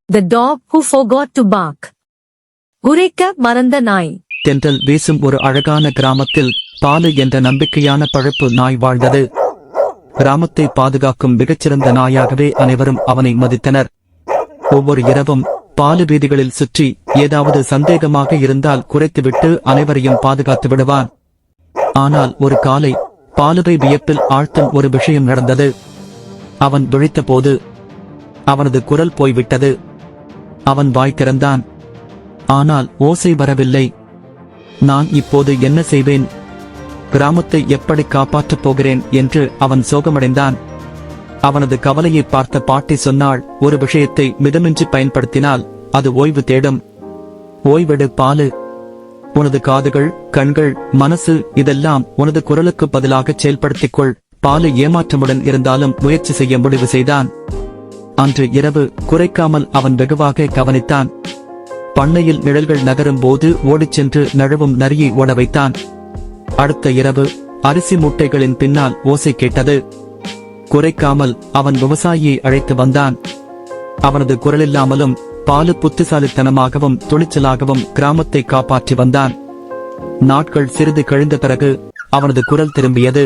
The dog who forgot to bark. குரைக்க மறந்த நாய். தென்றல் வீசும் ஒரு அழகான கிராமத்தில் பாலு என்ற நம்பிக்கையான பழப்பு நாய் வாழ்ந்தது. கிராமத்தை பாதுகாக்கும் மிகச்சிறந்த நாயாகவே அனைவரும் அவனை மதித்தனர். ஒவ்வொரு இரவும் பாலு வீதிகளில் சுற்றி ஏதாவது சந்தேகமாக இருந்தால் குறைத்துவிட்டு அனைவரையும் பாதுகாத்து விடுவான். ஆனால் ஒரு காலை பாலுவை வியப்பில் ஆழ்த்தும் ஒரு விஷயம் நடந்தது. அவன் விழித்த போது அவனது குரல் போய்விட்டது. அவன் வாய் திறந்தான். ஆனால் ஓசை வரவில்லை. நான் இப்போது என்ன செய்வேன்? கிராமத்தை எப்படி காப்பாற்றப் போகிறேன் என்று அவன் சோகமடைந்தான். அவனது கவலையை பார்த்த பாட்டி சொன்னாள், ஒரு விஷயத்தை மிதமின்றி பயன்படுத்தினால் அது ஓய்வு தேடும். ஓய்வெடு பாலு. உனது காதுகள், கண்கள், மனசு இதெல்லாம் உனது குரலுக்கு பதிலாக செயல்படுத்திக்கொள். பாலு ஏமாற்றமுடன் இருந்தாலும் முயற்சி செய்ய முடிவு செய்தான். அன்று இரவு குறைக்காமல் அவன் வெகுவாக கவனித்தான். பண்ணையில் நிழல்கள் நகரும் போது ஓடிச் சென்று நழுவும் நரியை ஓட வைத்தான். அடுத்த இரவு அரிசி மூட்டைகளின் பின்னால் ஓசை கேட்டது. குறைக்காமல் அவன் விவசாயியை அழைத்து வந்தான். அவனது குரலில்லாமலும் பாலு புத்திசாலித்தனமாகவும் துணிச்சலாகவும் கிராமத்தை காப்பாற்றி வந்தான். நாட்கள் சிறிது கழிந்த பிறகு அவனது குரல் திரும்பியது.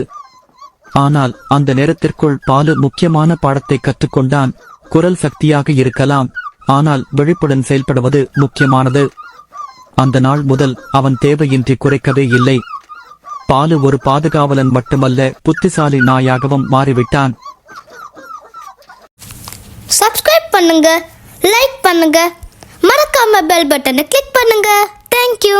ஆனால் அந்த நேரத்திற்குள் பாலு முக்கியமான பாடத்தை கற்றுக்கொண்டான். குரல் சக்தியாக இருக்கலாம், ஆனால் விழிப்புடன் செயல்படுவது முக்கியமானது. அந்த நாள் முதல் அவன் தேவையின்றி குறைக்கவே இல்லை. பாலு ஒரு பாதுகாவலன் மட்டுமல்ல, புத்திசாலி நாயாகவும் மாறிவிட்டான். சப்ஸ்கிரைப் பண்ணுங்க, லைக் பண்ணுங்க, மறக்காம பெல் பட்டனை கிளிக் பண்ணுங்க. தேங்க்யூ.